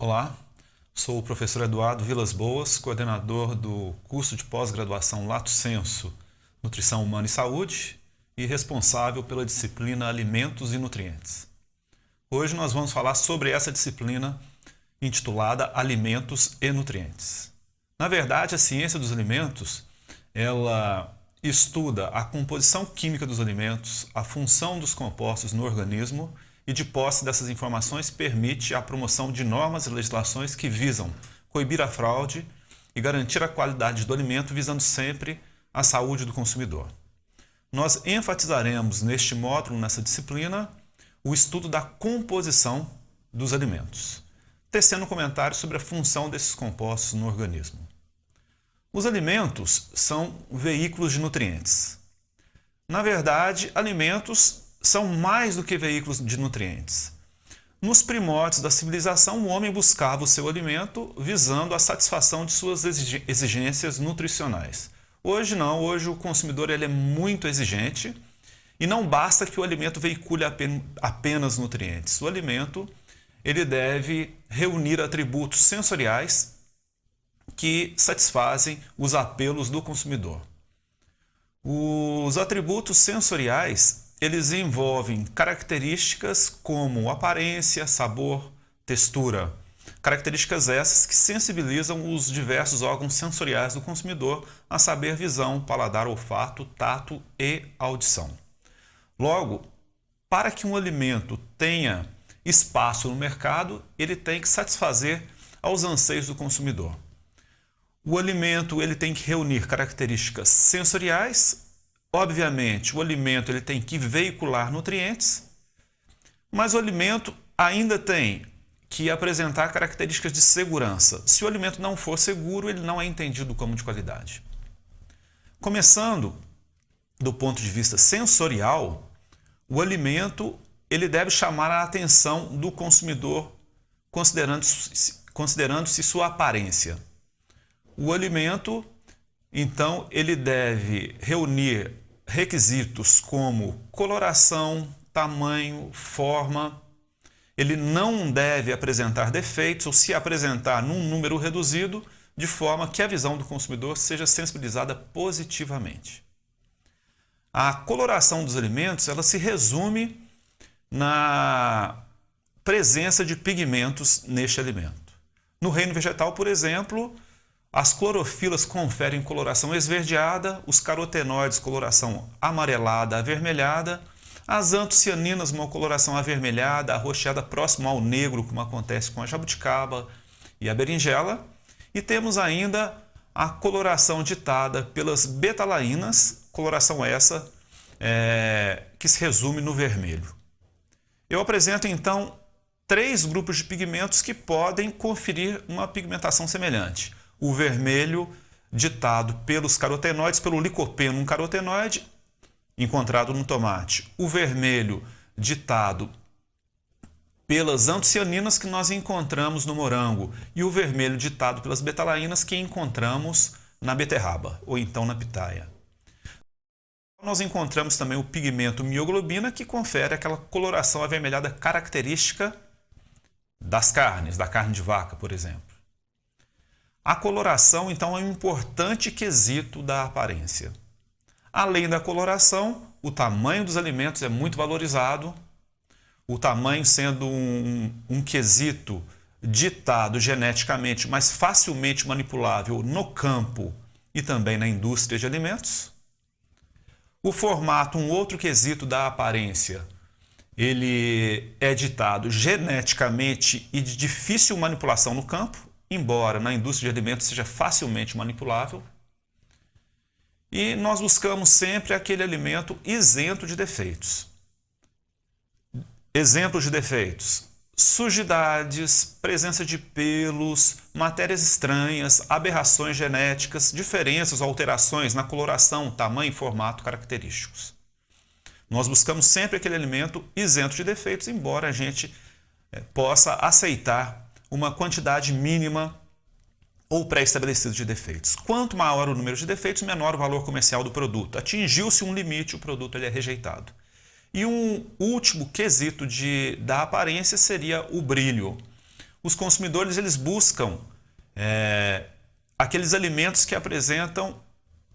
Olá, sou o professor Eduardo Vilas Boas, coordenador do curso de pós-graduação Lato Sensu, Nutrição Humana e Saúde e responsável pela disciplina Alimentos e Nutrientes. Hoje nós vamos falar sobre essa disciplina intitulada Alimentos e Nutrientes. Na verdade, a ciência dos alimentos, ela estuda a composição química dos alimentos, a função dos compostos no organismo e, de posse dessas informações, permite a promoção de normas e legislações que visam coibir a fraude e garantir a qualidade do alimento, visando sempre a saúde do consumidor. Nós enfatizaremos neste módulo, nessa disciplina, o estudo da composição dos alimentos, tecendo comentários sobre a função desses compostos no organismo. Os alimentos são veículos de nutrientes. Na verdade, alimentos são mais do que veículos de nutrientes. Nos primórdios da civilização, o homem buscava o seu alimento visando a satisfação de suas exigências nutricionais. Hoje não, hoje o consumidor ele é muito exigente e não basta que o alimento veicule apenas nutrientes. O alimento ele deve reunir atributos sensoriais que satisfazem os apelos do consumidor. Os atributos sensoriais eles envolvem características como aparência, sabor, textura. Características essas que sensibilizam os diversos órgãos sensoriais do consumidor, a saber, visão, paladar, olfato, tato e audição. Logo, para que um alimento tenha espaço no mercado, ele tem que satisfazer aos anseios do consumidor. O alimento ele tem que reunir características sensoriais. Obviamente, o alimento ele tem que veicular nutrientes, mas o alimento ainda tem que apresentar características de segurança. Se o alimento não for seguro, ele não é entendido como de qualidade. Começando do ponto de vista sensorial, o alimento ele deve chamar a atenção do consumidor, considerando-se sua aparência. O alimento, então, ele deve reunir requisitos como coloração, tamanho, forma. Ele não deve apresentar defeitos ou se apresentar num número reduzido, de forma que a visão do consumidor seja sensibilizada positivamente. A coloração dos alimentos ela se resume na presença de pigmentos neste alimento. No reino vegetal, por exemplo, as clorofilas conferem coloração esverdeada, os carotenoides coloração amarelada, avermelhada, as antocianinas uma coloração avermelhada, arroxeada próximo ao negro, como acontece com a jabuticaba e a berinjela, e temos ainda a coloração ditada pelas betalainas, coloração essa que se resume no vermelho. Eu apresento então 3 grupos de pigmentos que podem conferir uma pigmentação semelhante. O vermelho ditado pelos carotenoides, pelo licopeno, um carotenoide encontrado no tomate. O vermelho ditado pelas antocianinas que nós encontramos no morango. E o vermelho ditado pelas betalainas que encontramos na beterraba, ou então na pitaia. Nós encontramos também o pigmento mioglobina, que confere aquela coloração avermelhada característica das carnes, da carne de vaca, por exemplo. A coloração, então, é um importante quesito da aparência. Além da coloração, o tamanho dos alimentos é muito valorizado, o tamanho sendo um quesito ditado geneticamente, mas facilmente manipulável no campo e também na indústria de alimentos. O formato, um outro quesito da aparência, ele é ditado geneticamente e de difícil manipulação no campo, embora na indústria de alimentos seja facilmente manipulável. E nós buscamos sempre aquele alimento isento de defeitos. Exemplos de defeitos: sujidades, presença de pelos, matérias estranhas, aberrações genéticas, diferenças ou alterações na coloração, tamanho e formato característicos. Nós buscamos sempre aquele alimento isento de defeitos, embora a gente possa aceitar uma quantidade mínima ou pré-estabelecido de defeitos. Quanto maior o número de defeitos, menor o valor comercial do produto. Atingiu-se um limite, o produto ele é rejeitado. E um último quesito da aparência seria o brilho. os consumidores eles buscam aqueles alimentos que apresentam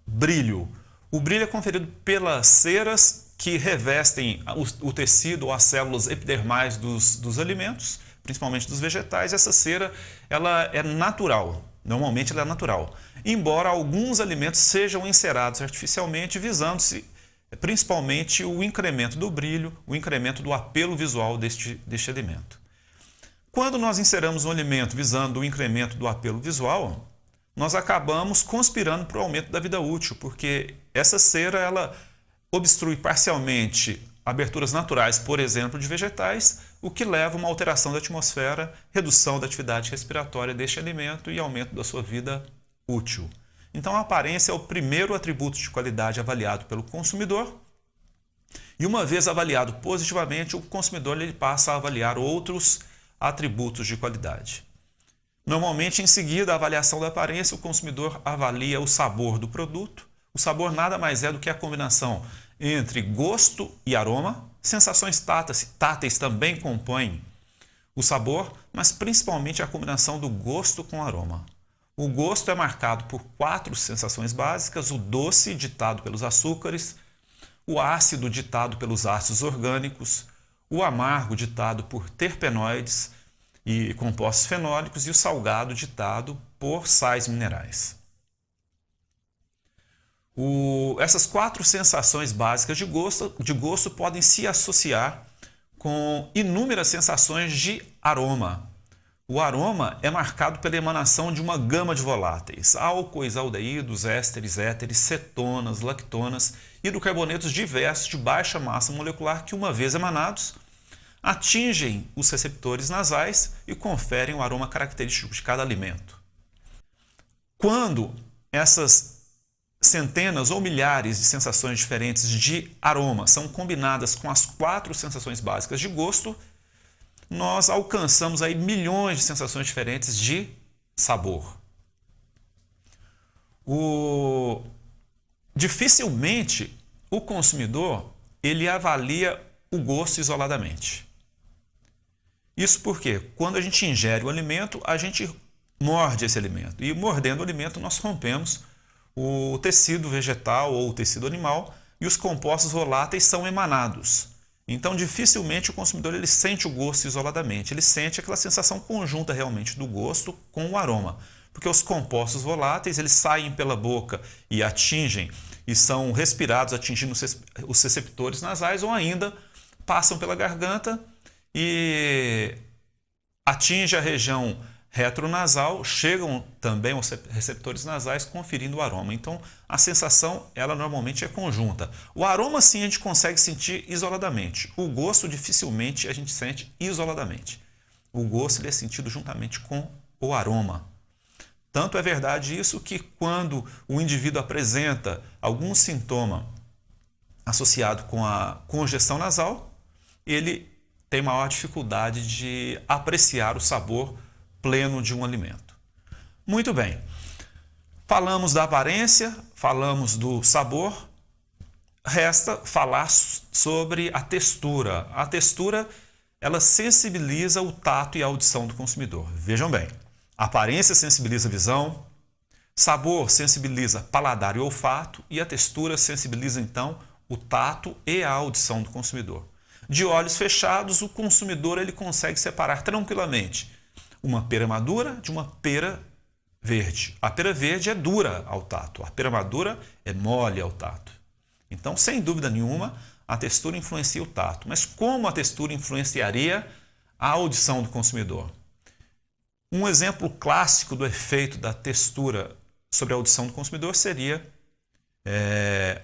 brilho. O brilho é conferido pelas ceras que revestem o tecido ou as células epidermais dos alimentos, principalmente dos vegetais. Essa cera ela é natural, normalmente ela é natural, embora alguns alimentos sejam encerados artificialmente, visando-se principalmente o incremento do brilho, o incremento do apelo visual deste alimento. Quando nós inseramos um alimento visando o incremento do apelo visual, nós acabamos conspirando para o aumento da vida útil, porque essa cera ela obstrui parcialmente aberturas naturais, por exemplo, de vegetais, o que leva a uma alteração da atmosfera, redução da atividade respiratória deste alimento e aumento da sua vida útil. Então, a aparência é o primeiro atributo de qualidade avaliado pelo consumidor. E uma vez avaliado positivamente, o consumidor ele passa a avaliar outros atributos de qualidade. Normalmente, em seguida à avaliação da aparência, o consumidor avalia o sabor do produto. O sabor nada mais é do que a combinação entre gosto e aroma. Sensações táteis também compõem o sabor, mas principalmente a combinação do gosto com aroma. O gosto é marcado por 4 sensações básicas: o doce, ditado pelos açúcares, o ácido, ditado pelos ácidos orgânicos, o amargo, ditado por terpenoides e compostos fenólicos, e o salgado, ditado por sais minerais. Essas 4 sensações básicas de gosto podem se associar com inúmeras sensações de aroma. O aroma é marcado pela emanação de uma gama de voláteis: álcoois, aldeídos, ésteres, éteres, cetonas, lactonas, hidrocarbonetos diversos de baixa massa molecular que, uma vez emanados, atingem os receptores nasais e conferem o aroma característico de cada alimento. Quando essas centenas ou milhares de sensações diferentes de aroma são combinadas com as 4 sensações básicas de gosto, nós alcançamos aí milhões de sensações diferentes de sabor. Dificilmente o consumidor ele avalia o gosto isoladamente. Isso porque quando a gente ingere o alimento, a gente morde esse alimento. E mordendo o alimento, nós rompemos o tecido vegetal ou o tecido animal e os compostos voláteis são emanados. Então, dificilmente o consumidor ele sente o gosto isoladamente. Ele sente aquela sensação conjunta realmente do gosto com o aroma. Porque os compostos voláteis eles saem pela boca e atingem e são respirados atingindo os receptores nasais, ou ainda passam pela garganta e atingem a região retronasal, chegam também aos receptores nasais, conferindo o aroma. Então, a sensação, ela normalmente é conjunta. O aroma, sim, a gente consegue sentir isoladamente. O gosto, dificilmente, a gente sente isoladamente. O gosto ele é sentido juntamente com o aroma. Tanto é verdade isso que quando o indivíduo apresenta algum sintoma associado com a congestão nasal, ele tem maior dificuldade de apreciar o sabor pleno de um alimento. Muito bem. Falamos da aparência, falamos do sabor, resta falar sobre a textura. A textura, ela sensibiliza o tato e a audição do consumidor. Vejam bem, a aparência sensibiliza a visão, sabor sensibiliza paladar e olfato, e a textura sensibiliza, então, o tato e a audição do consumidor. De olhos fechados, o consumidor ele consegue separar tranquilamente uma pera madura de uma pera verde. A pera verde é dura ao tato, a pera madura é mole ao tato. Então, sem dúvida nenhuma, a textura influencia o tato. Mas como a textura influenciaria a audição do consumidor? Um exemplo clássico do efeito da textura sobre a audição do consumidor seria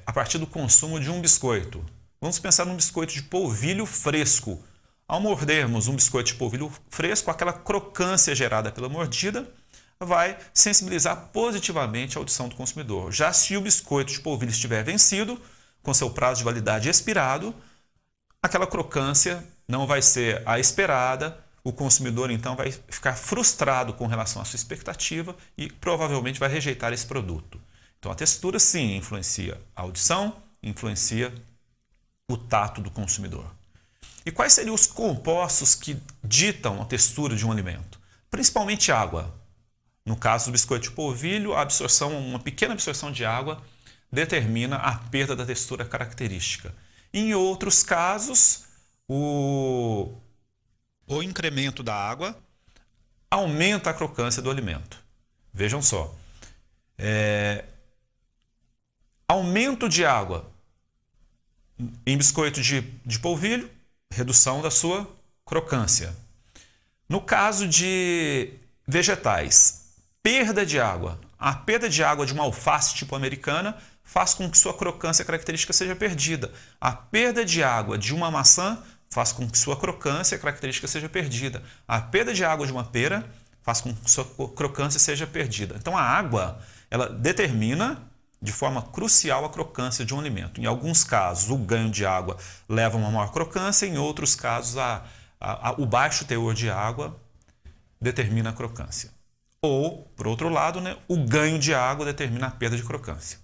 a partir do consumo de um biscoito. Vamos pensar num biscoito de polvilho fresco. Ao mordermos um biscoito de polvilho fresco, aquela crocância gerada pela mordida vai sensibilizar positivamente a audição do consumidor. Já se o biscoito de polvilho estiver vencido, com seu prazo de validade expirado, aquela crocância não vai ser a esperada, o consumidor então vai ficar frustrado com relação à sua expectativa e provavelmente vai rejeitar esse produto. Então a textura sim influencia a audição, influencia o tato do consumidor. E quais seriam os compostos que ditam a textura de um alimento? principalmente água. No caso do biscoito de polvilho, a absorção, uma pequena absorção de água determina a perda da textura característica. Em outros casos, o incremento da água aumenta a crocância do alimento. Vejam só. Aumento de água em biscoito de polvilho, redução da sua crocância. No caso de vegetais, perda de água. A perda de água de uma alface tipo americana faz com que sua crocância característica seja perdida. A perda de água de uma maçã faz com que sua crocância característica seja perdida. A perda de água de uma pera faz com que sua crocância seja perdida. Então a água, ela determina de forma crucial a crocância de um alimento. Em alguns casos, o ganho de água leva a uma maior crocância, em outros casos, o baixo teor de água determina a crocância. Ou, por outro lado, né, o ganho de água determina a perda de crocância.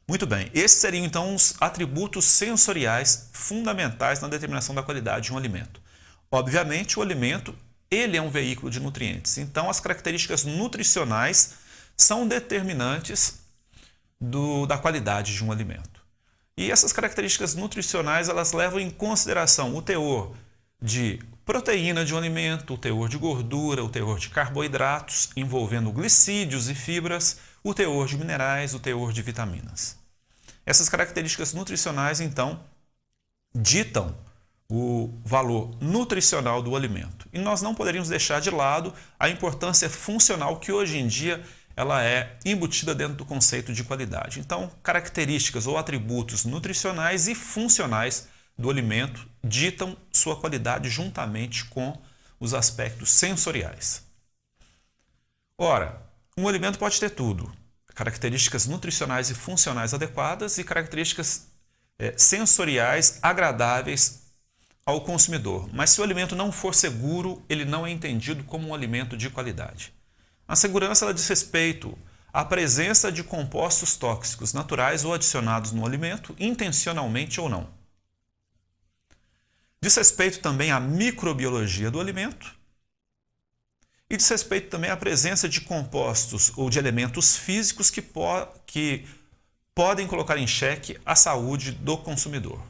Muito bem, esses seriam então os atributos sensoriais fundamentais na determinação da qualidade de um alimento. Obviamente, o alimento ele é um veículo de nutrientes, então as características nutricionais são determinantes da qualidade de um alimento. E essas características nutricionais elas levam em consideração o teor de proteína de um alimento, o teor de gordura, o teor de carboidratos, envolvendo glicídios e fibras, o teor de minerais, o teor de vitaminas. Essas características nutricionais, então, ditam o valor nutricional do alimento. E nós não poderíamos deixar de lado a importância funcional que hoje em dia ela é embutida dentro do conceito de qualidade. Então, características ou atributos nutricionais e funcionais do alimento ditam sua qualidade juntamente com os aspectos sensoriais. Ora, um alimento pode ter tudo: características nutricionais e funcionais adequadas e características sensoriais agradáveis ao consumidor. Mas se o alimento não for seguro, ele não é entendido como um alimento de qualidade. A segurança ela diz respeito à presença de compostos tóxicos naturais ou adicionados no alimento, intencionalmente ou não. Diz respeito também à microbiologia do alimento e diz respeito também à presença de compostos ou de elementos físicos que podem colocar em xeque a saúde do consumidor.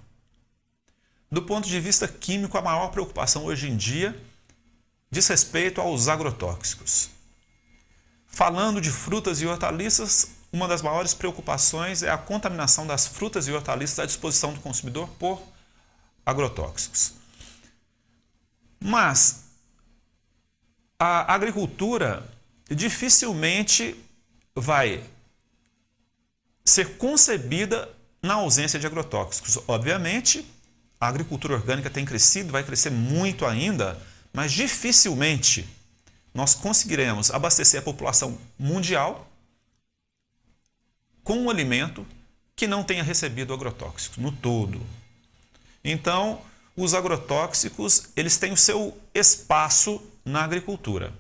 Do ponto de vista químico, a maior preocupação hoje em dia diz respeito aos agrotóxicos. Falando de frutas e hortaliças, uma das maiores preocupações é a contaminação das frutas e hortaliças à disposição do consumidor por agrotóxicos. Mas a agricultura dificilmente vai ser concebida na ausência de agrotóxicos. Obviamente, a agricultura orgânica tem crescido, vai crescer muito ainda, mas dificilmente nós conseguiremos abastecer a população mundial com um alimento que não tenha recebido agrotóxicos no todo. Então, os agrotóxicos, eles têm o seu espaço na agricultura.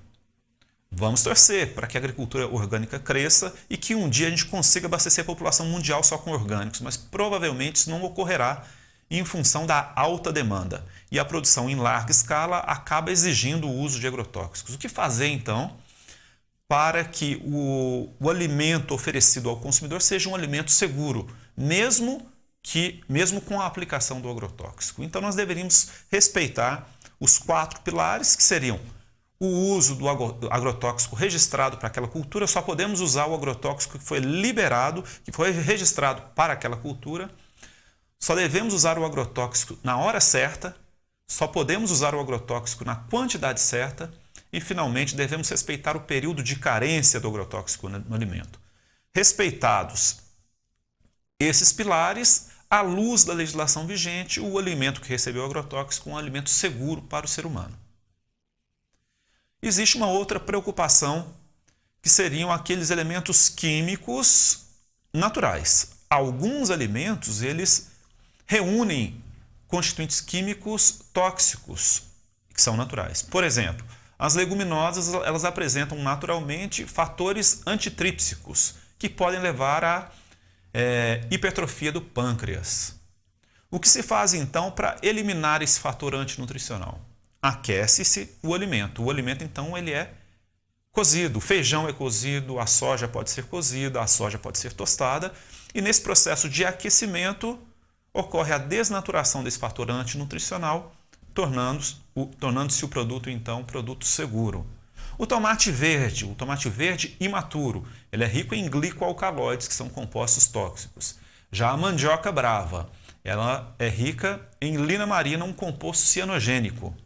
Vamos torcer para que a agricultura orgânica cresça e que um dia a gente consiga abastecer a população mundial só com orgânicos, mas provavelmente isso não ocorrerá em função da alta demanda. E a produção em larga escala acaba exigindo o uso de agrotóxicos. O que fazer, então, para que o alimento oferecido ao consumidor seja um alimento seguro, mesmo com a aplicação do agrotóxico? Então, nós deveríamos respeitar os 4 pilares, que seriam o uso do agrotóxico registrado para aquela cultura. Só podemos usar o agrotóxico que foi liberado, que foi registrado para aquela cultura. Só devemos usar o agrotóxico na hora certa, só podemos usar o agrotóxico na quantidade certa e, finalmente, devemos respeitar o período de carência do agrotóxico no alimento. Respeitados esses pilares, à luz da legislação vigente, o alimento que recebeu agrotóxico é um alimento seguro para o ser humano. Existe uma outra preocupação, que seriam aqueles elementos químicos naturais. Alguns alimentos, eles reúnem constituintes químicos tóxicos, que são naturais. Por exemplo, as leguminosas elas apresentam naturalmente fatores antitrípsicos, que podem levar à hipertrofia do pâncreas. O que se faz então para eliminar esse fator antinutricional? aquece-se o alimento. O alimento, então, ele é cozido. O feijão é cozido, a soja pode ser cozida, a soja pode ser tostada. E nesse processo de aquecimento ocorre a desnaturação desse fator antinutricional, tornando-se o produto, então, um produto seguro. O tomate verde imaturo, ele é rico em glicoalcaloides, que são compostos tóxicos. Já a mandioca brava, ela é rica em linamarina, um composto cianogênico.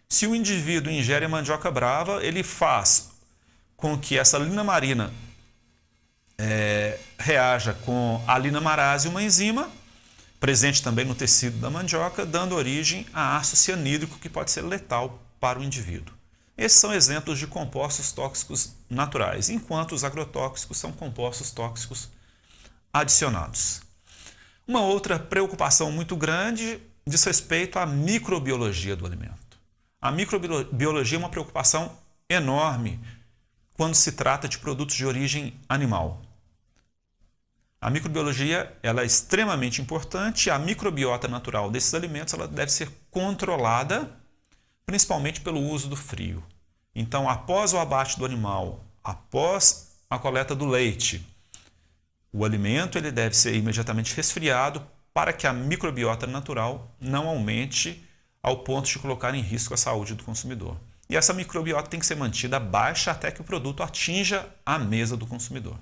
Se o indivíduo ingere a mandioca brava, ele faz com que essa linamarina reaja com a linamarase, uma enzima, presente também no tecido da mandioca, dando origem a ácido cianídrico, que pode ser letal para o indivíduo. Esses são exemplos de compostos tóxicos naturais, enquanto os agrotóxicos são compostos tóxicos adicionados. Uma outra preocupação muito grande diz respeito à microbiologia do alimento. A microbiologia é uma preocupação enorme quando se trata de produtos de origem animal. A microbiologia ela é extremamente importante. A microbiota natural desses alimentos ela deve ser controlada, principalmente pelo uso do frio. Então, após o abate do animal, após a coleta do leite, o alimento ele deve ser imediatamente resfriado para que a microbiota natural não aumente ao ponto de colocar em risco a saúde do consumidor. E essa microbiota tem que ser mantida baixa até que o produto atinja a mesa do consumidor.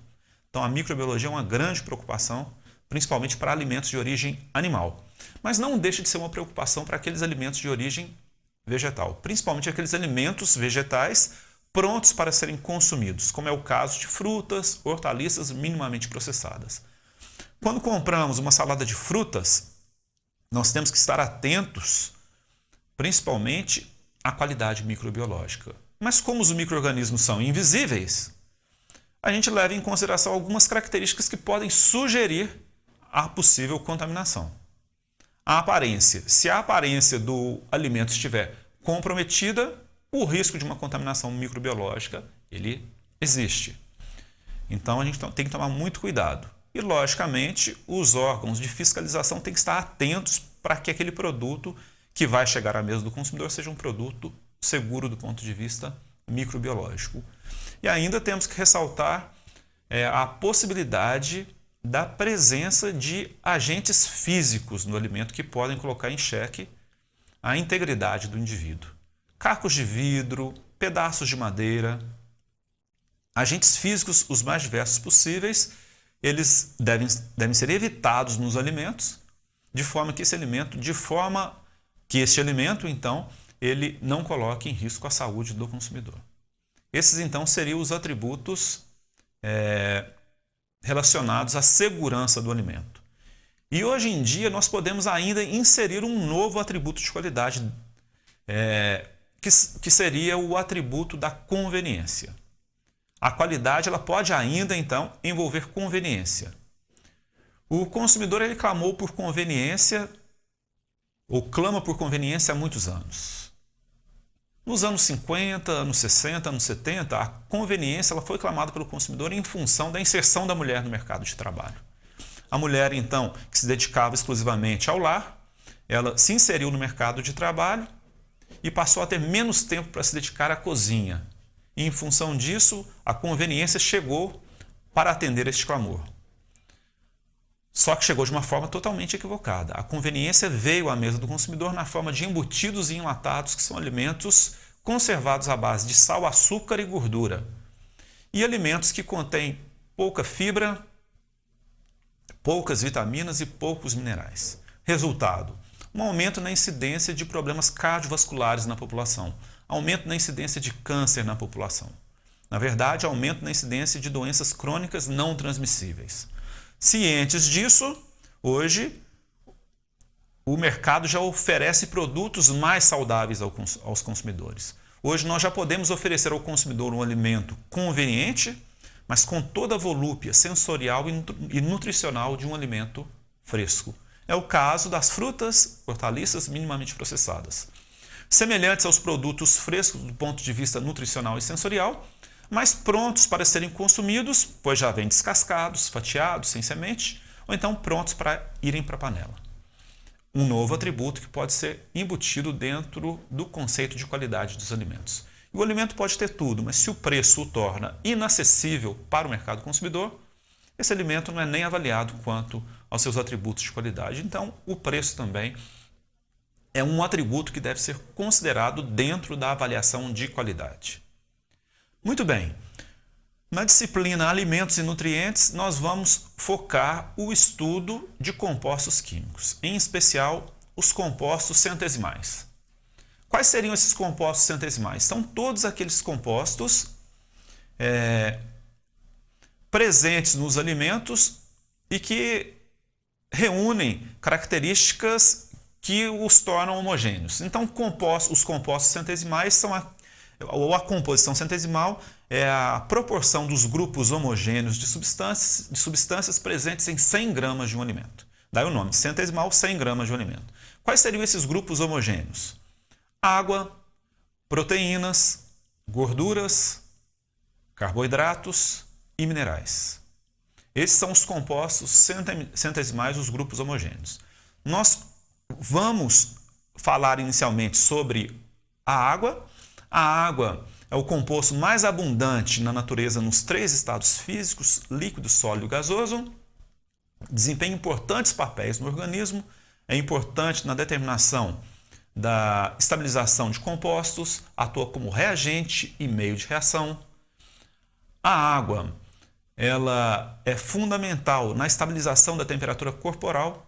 Então, a microbiologia é uma grande preocupação, principalmente para alimentos de origem animal. Mas não deixa de ser uma preocupação para aqueles alimentos de origem vegetal, principalmente aqueles alimentos vegetais prontos para serem consumidos, como é o caso de frutas, hortaliças minimamente processadas. Quando compramos uma salada de frutas, nós temos que estar atentos, principalmente à qualidade microbiológica. Mas como os micro-organismos são invisíveis, a gente leva em consideração algumas características que podem sugerir a possível contaminação. A aparência. Se a aparência do alimento estiver comprometida, o risco de uma contaminação microbiológica ele existe. Então a gente tem que tomar muito cuidado. E, logicamente, os órgãos de fiscalização têm que estar atentos para que aquele produto que vai chegar à mesa do consumidor seja um produto seguro do ponto de vista microbiológico. E ainda temos que ressaltar a possibilidade da presença de agentes físicos no alimento que podem colocar em xeque a integridade do indivíduo. Cacos de vidro, pedaços de madeira, agentes físicos os mais diversos possíveis, eles devem ser evitados nos alimentos, de forma que este alimento, então, ele não coloque em risco a saúde do consumidor. Esses, então, seriam os atributos relacionados à segurança do alimento. E hoje em dia nós podemos ainda inserir um novo atributo de qualidade, que seria o atributo da conveniência. A qualidade ela pode ainda, então, envolver conveniência. O consumidor ele clamou por conveniência, ou clama por conveniência há muitos anos. Nos anos 50, anos 60, anos 70, a conveniência ela foi clamada pelo consumidor em função da inserção da mulher no mercado de trabalho. A mulher, então, que se dedicava exclusivamente ao lar, ela se inseriu no mercado de trabalho e passou a ter menos tempo para se dedicar à cozinha. E, em função disso, a conveniência chegou para atender este clamor. Só que chegou de uma forma totalmente equivocada. A conveniência veio à mesa do consumidor na forma de embutidos e enlatados, que são alimentos conservados à base de sal, açúcar e gordura. E alimentos que contêm pouca fibra, poucas vitaminas e poucos minerais. Resultado: um aumento na incidência de problemas cardiovasculares na população, aumento na incidência de câncer na população. Na verdade, aumento na incidência de doenças crônicas não transmissíveis. Cientes disso, hoje o mercado já oferece produtos mais saudáveis aos consumidores. Hoje nós já podemos oferecer ao consumidor um alimento conveniente, mas com toda a volúpia sensorial e nutricional de um alimento fresco. É o caso das frutas, hortaliças minimamente processadas. Semelhantes aos produtos frescos do ponto de vista nutricional e sensorial, mas prontos para serem consumidos, pois já vêm descascados, fatiados, sem semente, ou então prontos para irem para a panela. um novo atributo que pode ser embutido dentro do conceito de qualidade dos alimentos. E o alimento pode ter tudo, mas se o preço o torna inacessível para o mercado consumidor, esse alimento não é nem avaliado quanto aos seus atributos de qualidade. Então, o preço também é um atributo que deve ser considerado dentro da avaliação de qualidade. Muito bem. Na disciplina Alimentos e Nutrientes, nós vamos focar o estudo de compostos químicos, em especial os compostos centesimais. Quais seriam esses compostos centesimais? São todos aqueles compostos presentes nos alimentos e que reúnem características que os tornam homogêneos. Então, os compostos centesimais são a composição centesimal é a proporção dos grupos homogêneos de substâncias presentes em 100 gramas de um alimento. Daí o nome, centesimal, 100 gramas de um alimento. Quais seriam esses grupos homogêneos? Água, proteínas, gorduras, carboidratos e minerais. Esses são os compostos centesimais, os grupos homogêneos. Nós vamos falar inicialmente sobre a água. A água é o composto mais abundante na natureza nos 3 estados físicos, líquido, sólido e gasoso. Desempenha importantes papéis no organismo, é importante na determinação da estabilização de compostos, atua como reagente e meio de reação. A água, ela é fundamental na estabilização da temperatura corporal.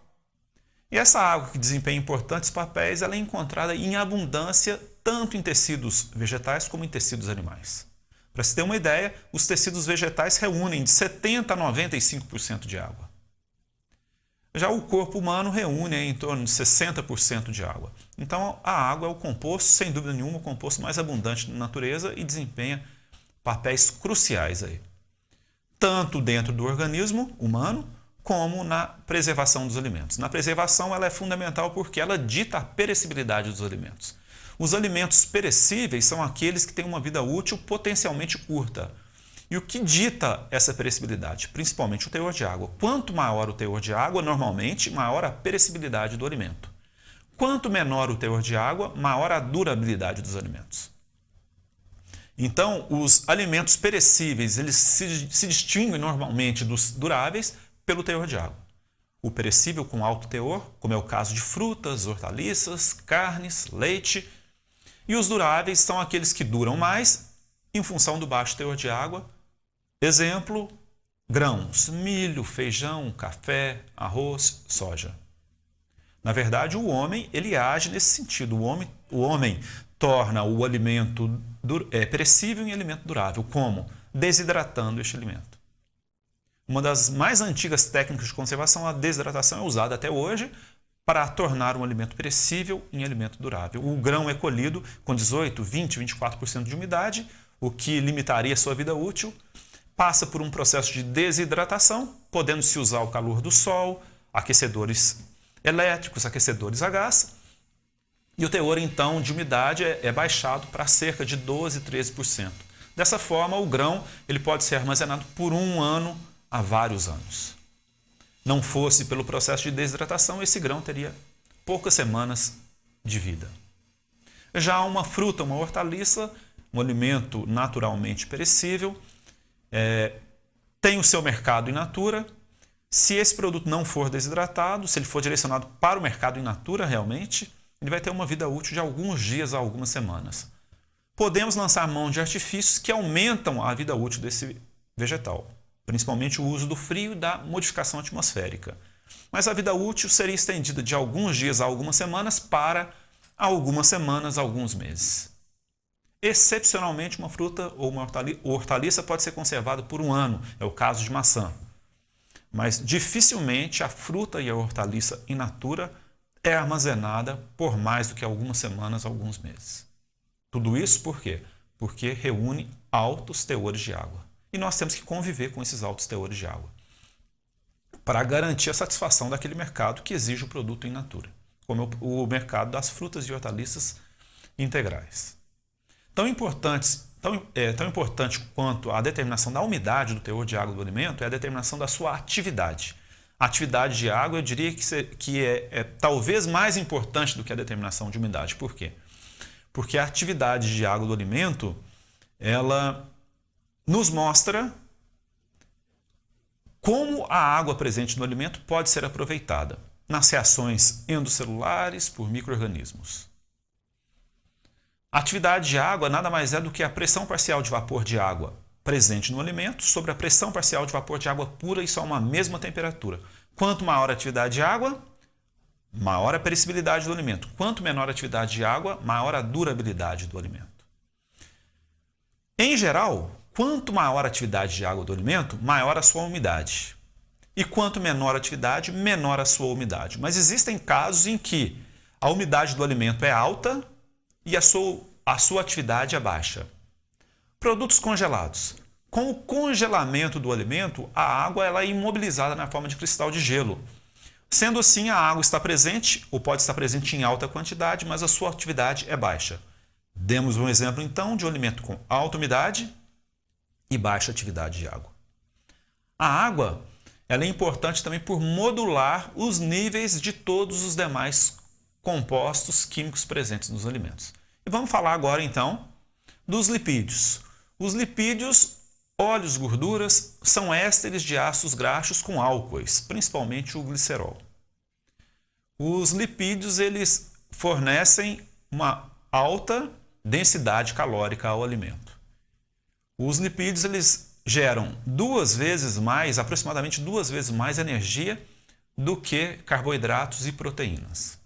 E essa água que desempenha importantes papéis, ela é encontrada em abundância tanto em tecidos vegetais como em tecidos animais. Para se ter uma ideia, os tecidos vegetais reúnem de 70% a 95% de água. Já o corpo humano reúne em torno de 60% de água. Então, a água é o composto, sem dúvida nenhuma, o composto mais abundante na natureza e desempenha papéis cruciais aí, tanto dentro do organismo humano, como na preservação dos alimentos. Na preservação, ela é fundamental porque ela dita a perecibilidade dos alimentos. Os alimentos perecíveis são aqueles que têm uma vida útil potencialmente curta. E o que dita essa perecibilidade? Principalmente o teor de água. Quanto maior o teor de água, normalmente, maior a perecibilidade do alimento. Quanto menor o teor de água, maior a durabilidade dos alimentos. Então, os alimentos perecíveis, eles se distinguem normalmente dos duráveis pelo teor de água. O perecível com alto teor, como é o caso de frutas, hortaliças, carnes, leite. E os duráveis são aqueles que duram mais em função do baixo teor de água. Exemplo, grãos, milho, feijão, café, arroz, soja. Na verdade, o homem ele age nesse sentido. O homem torna o alimento perecível em alimento durável. Como? Desidratando este alimento. Uma das mais antigas técnicas de conservação, a desidratação, é usada até hoje para tornar um alimento perecível em alimento durável. O grão é colhido com 18, 20, 24% de umidade, o que limitaria sua vida útil. Passa por um processo de desidratação, podendo-se usar o calor do sol, aquecedores elétricos, aquecedores a gás. E o teor, então, de umidade é baixado para cerca de 12, 13%. Dessa forma, o grão ele pode ser armazenado por 1 ano a vários anos. Não fosse pelo processo de desidratação, esse grão teria poucas semanas de vida. Já uma fruta, uma hortaliça, um alimento naturalmente perecível, tem o seu mercado in natura. Se esse produto não for desidratado, se ele for direcionado para o mercado in natura realmente, ele vai ter uma vida útil de alguns dias a algumas semanas. Podemos lançar mão de artifícios que aumentam a vida útil desse vegetal, principalmente o uso do frio e da modificação atmosférica. Mas a vida útil seria estendida de alguns dias a algumas semanas para algumas semanas, alguns meses. Excepcionalmente, uma fruta ou uma hortaliça pode ser conservada por 1 ano, é o caso de maçã. Mas dificilmente a fruta e a hortaliça in natura é armazenada por mais do que algumas semanas, alguns meses. Tudo isso por quê? Porque reúne altos teores de água. E nós temos que conviver com esses altos teores de água para garantir a satisfação daquele mercado que exige o produto in natura, como o mercado das frutas e hortaliças integrais. Tão importante quanto a determinação da umidade do teor de água do alimento é a determinação da sua atividade. a atividade de água, eu diria que é talvez mais importante do que a determinação de umidade. Por quê? Porque a atividade de água do alimento, ela nos mostra como a água presente no alimento pode ser aproveitada nas reações endosselulares por micro-organismos. A atividade de água nada mais é do que a pressão parcial de vapor de água presente no alimento sobre a pressão parcial de vapor de água pura, isso a uma mesma temperatura. Quanto maior a atividade de água, maior a perecibilidade do alimento. Quanto menor a atividade de água, maior a durabilidade do alimento. Em geral, quanto maior a atividade de água do alimento, maior a sua umidade. E quanto menor a atividade, menor a sua umidade. Mas existem casos em que a umidade do alimento é alta e a sua atividade é baixa. Produtos congelados. Com o congelamento do alimento, a água ela é imobilizada na forma de cristal de gelo. Sendo assim, a água está presente, ou pode estar presente em alta quantidade, mas a sua atividade é baixa. Demos um exemplo, então, de um alimento com alta umidade e baixa atividade de água. A água ela é importante também por modular os níveis de todos os demais compostos químicos presentes nos alimentos. E vamos falar agora, então, dos lipídios. Os lipídios, óleos, gorduras, são ésteres de ácidos graxos com álcoois, principalmente o glicerol. Os lipídios eles fornecem uma alta densidade calórica ao alimento. Os lipídios eles geram aproximadamente duas vezes mais energia do que carboidratos e proteínas.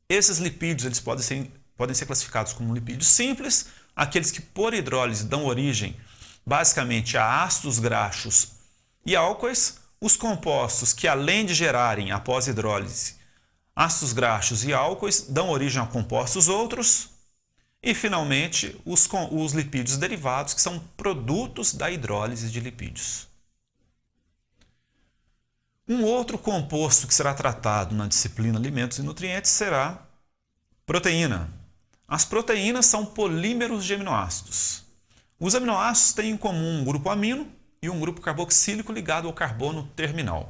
Esses lipídios eles podem ser classificados como lipídios simples, aqueles que por hidrólise dão origem basicamente a ácidos graxos e álcoois, os compostos que além de gerarem após hidrólise ácidos graxos e álcoois dão origem a compostos outros e finalmente os lipídios derivados que são produtos da hidrólise de lipídios. Um outro composto que será tratado na disciplina Alimentos e Nutrientes será proteína. As proteínas são polímeros de aminoácidos. Os aminoácidos têm em comum um grupo amino e um grupo carboxílico ligado ao carbono terminal.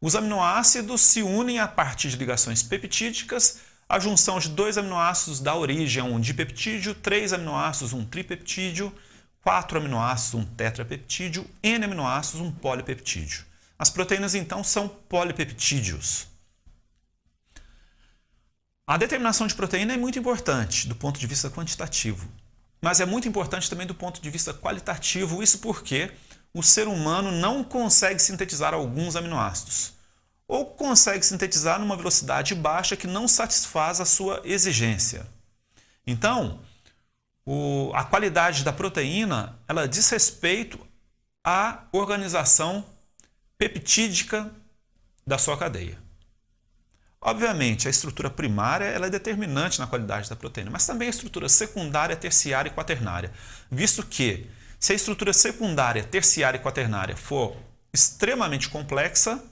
Os aminoácidos se unem a partir de ligações peptídicas. A junção de 2 aminoácidos dá origem a um dipeptídeo, 3 aminoácidos, um tripeptídeo, 4 aminoácidos, um tetrapeptídeo, N aminoácidos, um polipeptídeo. As proteínas, então, são polipeptídeos. A determinação de proteína é muito importante do ponto de vista quantitativo, mas é muito importante também do ponto de vista qualitativo, isso porque o ser humano não consegue sintetizar alguns aminoácidos, ou consegue sintetizar numa velocidade baixa que não satisfaz a sua exigência. Então, a qualidade da proteína ela diz respeito à organização peptídica da sua cadeia. Obviamente, a estrutura primária ela é determinante na qualidade da proteína, mas também a estrutura secundária, terciária e quaternária, visto que se a estrutura secundária, terciária e quaternária for extremamente complexa,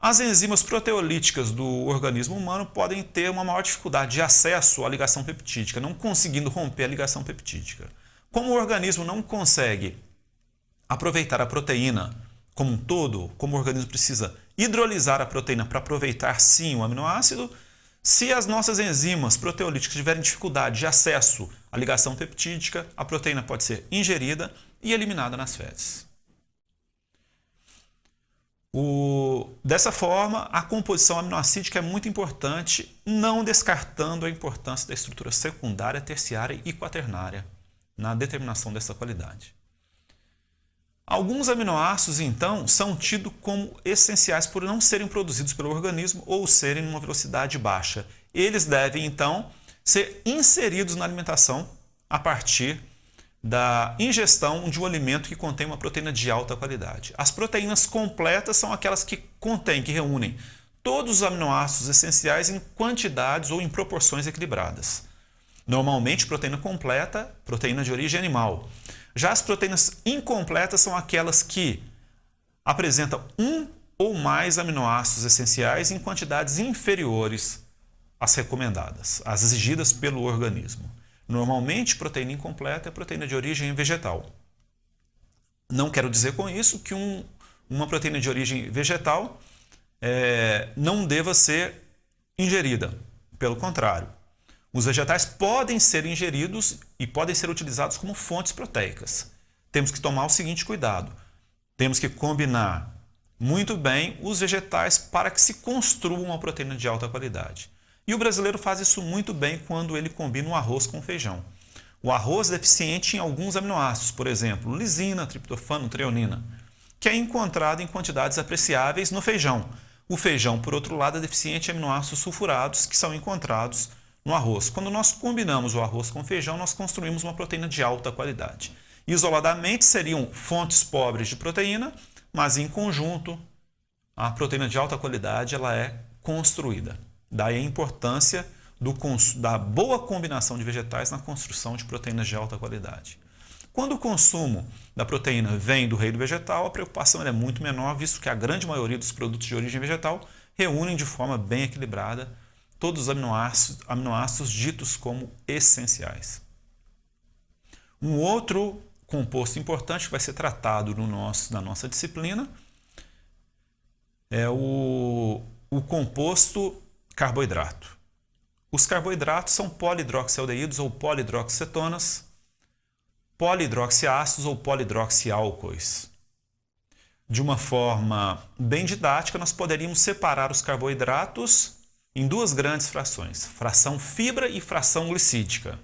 as enzimas proteolíticas do organismo humano podem ter uma maior dificuldade de acesso à ligação peptídica, não conseguindo romper a ligação peptídica. Como o organismo não consegue aproveitar a proteína como um todo, como o organismo precisa hidrolisar a proteína para aproveitar sim o aminoácido, se as nossas enzimas proteolíticas tiverem dificuldade de acesso à ligação peptídica, a proteína pode ser ingerida e eliminada nas fezes. Dessa forma, a composição aminoácidica é muito importante, não descartando a importância da estrutura secundária, terciária e quaternária na determinação dessa qualidade. Alguns aminoácidos, então, são tidos como essenciais por não serem produzidos pelo organismo ou serem em uma velocidade baixa. Eles devem, então, ser inseridos na alimentação a partir da ingestão de um alimento que contém uma proteína de alta qualidade. As proteínas completas são aquelas que reúnem todos os aminoácidos essenciais em quantidades ou em proporções equilibradas. Normalmente, proteína completa, proteína de origem animal. Já as proteínas incompletas são aquelas que apresentam um ou mais aminoácidos essenciais em quantidades inferiores às recomendadas, às exigidas pelo organismo. Normalmente, proteína incompleta é proteína de origem vegetal. Não quero dizer com isso que um uma proteína de origem vegetal não deva ser ingerida. Pelo contrário, os vegetais podem ser ingeridos e podem ser utilizados como fontes proteicas. Temos que tomar o seguinte cuidado. Temos que combinar muito bem os vegetais para que se construa uma proteína de alta qualidade. E o brasileiro faz isso muito bem quando ele combina o arroz com o feijão. O arroz é deficiente em alguns aminoácidos, por exemplo, lisina, triptofano, treonina, que é encontrado em quantidades apreciáveis no feijão. O feijão, por outro lado, é deficiente em aminoácidos sulfurados, que são encontrados no arroz. Quando nós combinamos o arroz com o feijão, nós construímos uma proteína de alta qualidade. Isoladamente seriam fontes pobres de proteína, mas em conjunto a proteína de alta qualidade ela é construída. Daí a importância da boa combinação de vegetais na construção de proteínas de alta qualidade. Quando o consumo da proteína vem do reino vegetal, a preocupação é muito menor, visto que a grande maioria dos produtos de origem vegetal reúnem de forma bem equilibrada todos os aminoácidos ditos como essenciais. Um outro composto importante que vai ser tratado na nossa disciplina é o composto carboidrato. Os carboidratos são polihidroxialdeídos ou polihidroxicetonas, polihidroxiácidos ou polihidroxiálcoois. De uma forma bem didática, nós poderíamos separar os carboidratos em duas grandes frações, fração fibra e fração glicídica.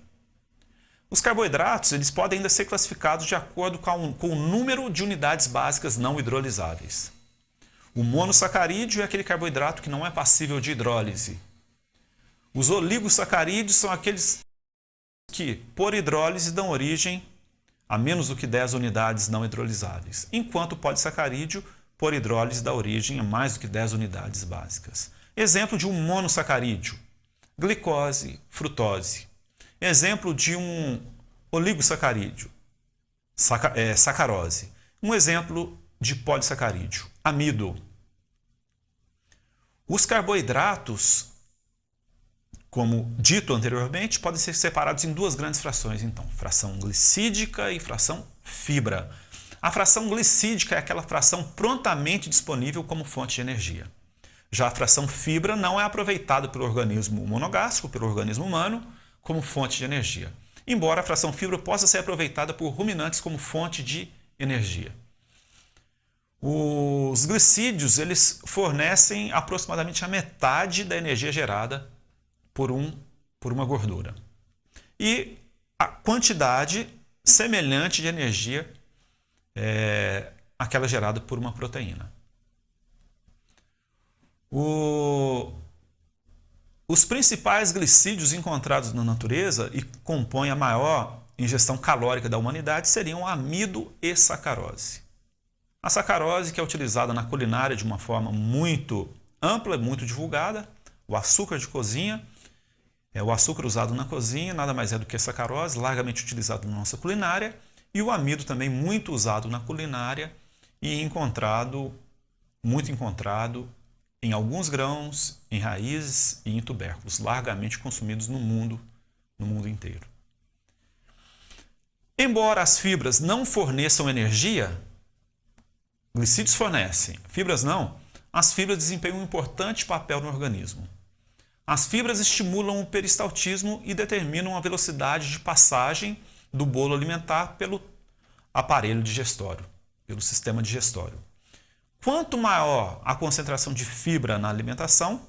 Os carboidratos eles podem ainda ser classificados de acordo com o número de unidades básicas não hidrolisáveis. O monossacarídeo é aquele carboidrato que não é passível de hidrólise. Os oligosacarídeos são aqueles que, por hidrólise, dão origem a menos do que 10 unidades não hidrolisáveis, enquanto o polissacarídeo, por hidrólise, dá origem a mais do que 10 unidades básicas. Exemplo de um monossacarídeo: glicose, frutose. Exemplo de um oligosacarídeo: sacarose. Um exemplo de polissacarídeo: amido. Os carboidratos, como dito anteriormente, podem ser separados em duas grandes frações, então, fração glicídica e fração fibra. A fração glicídica é aquela fração prontamente disponível como fonte de energia. Já a fração fibra não é aproveitada pelo organismo monogástrico, pelo organismo humano, como fonte de energia, embora a fração fibra possa ser aproveitada por ruminantes como fonte de energia. Os glicídios eles fornecem aproximadamente a metade da energia gerada por uma gordura. E a quantidade semelhante de energia é aquela gerada por uma proteína. Os principais glicídios encontrados na natureza e compõem a maior ingestão calórica da humanidade seriam amido e sacarose. A sacarose, que é utilizada na culinária de uma forma muito ampla, muito divulgada, o açúcar de cozinha, o açúcar usado na cozinha nada mais é do que a sacarose, largamente utilizado na nossa culinária, e o amido também muito usado na culinária e muito encontrado em alguns grãos, em raízes e em tubérculos, largamente consumidos no mundo inteiro. Embora as fibras não forneçam energia, glicídios fornecem, fibras não, as fibras desempenham um importante papel no organismo. As fibras estimulam o peristaltismo e determinam a velocidade de passagem do bolo alimentar pelo aparelho digestório, pelo sistema digestório. Quanto maior a concentração de fibra na alimentação,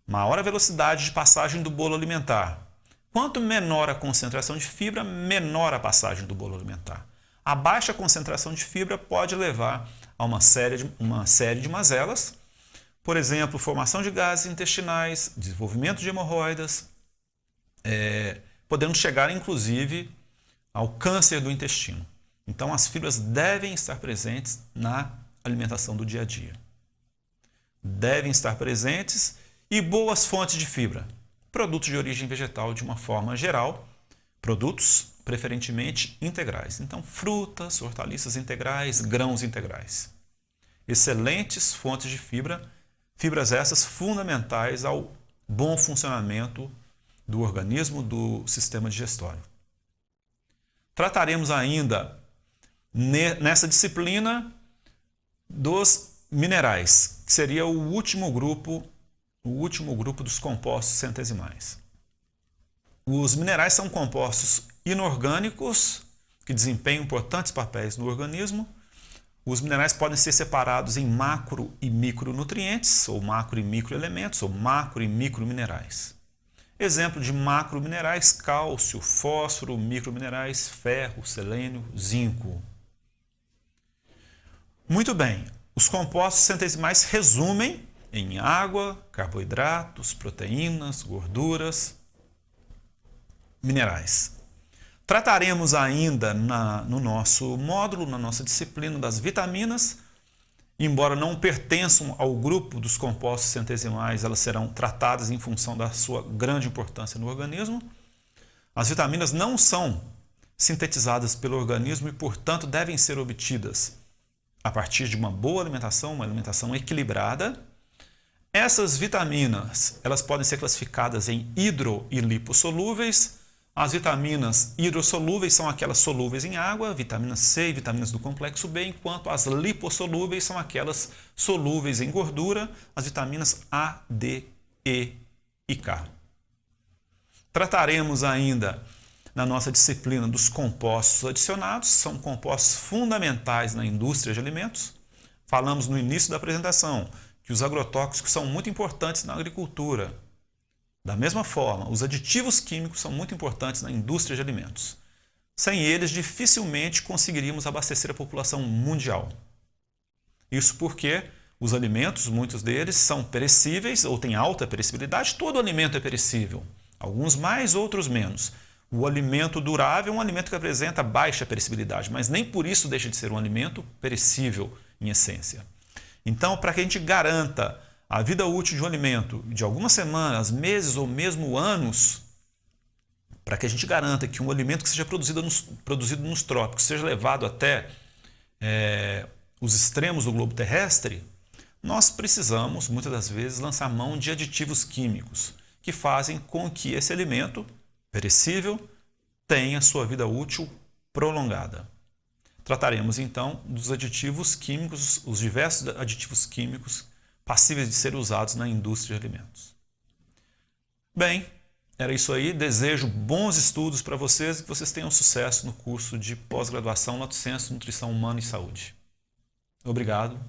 maior a velocidade de passagem do bolo alimentar. Quanto menor a concentração de fibra, menor a passagem do bolo alimentar. A baixa concentração de fibra pode levar a uma série de mazelas, por exemplo, formação de gases intestinais, desenvolvimento de hemorroidas, podendo chegar inclusive ao câncer do intestino. Então as fibras devem estar presentes na alimentação do dia a dia. Devem estar presentes e boas fontes de fibra. Produtos de origem vegetal de uma forma geral, produtos preferentemente integrais. Então frutas, hortaliças integrais, grãos integrais. Excelentes fontes de fibra, fibras essas fundamentais ao bom funcionamento do organismo, do sistema digestório. Trataremos ainda nessa disciplina dos minerais, que seria o último grupo dos compostos centesimais. Os minerais são compostos inorgânicos que desempenham importantes papéis no organismo. Os minerais podem ser separados em macro e micronutrientes, ou macro e microelementos, ou macro e microminerais. Exemplo de macrominerais: cálcio, fósforo; microminerais: ferro, selênio, zinco. Muito bem, os compostos centesimais resumem em água, carboidratos, proteínas, gorduras, minerais. Trataremos ainda no nosso módulo, na nossa disciplina, das vitaminas. Embora não pertençam ao grupo dos compostos centesimais, elas serão tratadas em função da sua grande importância no organismo. As vitaminas não são sintetizadas pelo organismo e, portanto, devem ser obtidas a partir de uma boa alimentação, uma alimentação equilibrada. Essas vitaminas, elas podem ser classificadas em hidro e lipossolúveis. As vitaminas hidrossolúveis são aquelas solúveis em água, vitamina C e vitaminas do complexo B, enquanto as lipossolúveis são aquelas solúveis em gordura, as vitaminas A, D, E e K. Trataremos ainda na nossa disciplina dos compostos adicionados, são compostos fundamentais na indústria de alimentos. Falamos no início da apresentação que os agrotóxicos são muito importantes na agricultura. Da mesma forma, os aditivos químicos são muito importantes na indústria de alimentos. Sem eles, dificilmente conseguiríamos abastecer a população mundial. Isso porque os alimentos, muitos deles, são perecíveis ou têm alta perecibilidade. Todo alimento é perecível, alguns mais, outros menos. O alimento durável é um alimento que apresenta baixa perecibilidade, mas nem por isso deixa de ser um alimento perecível em essência. Então, para que a gente garanta a vida útil de um alimento de algumas semanas, meses ou mesmo anos, para que a gente garanta que um alimento que seja produzido nos trópicos seja levado até os extremos do globo terrestre, nós precisamos, muitas das vezes, lançar mão de aditivos químicos que fazem com que esse alimento perecível tenha sua vida útil prolongada. Trataremos, então, dos aditivos químicos, os diversos aditivos químicos passíveis de ser usados na indústria de alimentos. Bem, era isso aí. Desejo bons estudos para vocês e que vocês tenham sucesso no curso de pós-graduação Lato Sensu Nutrição Humana e Saúde. Obrigado.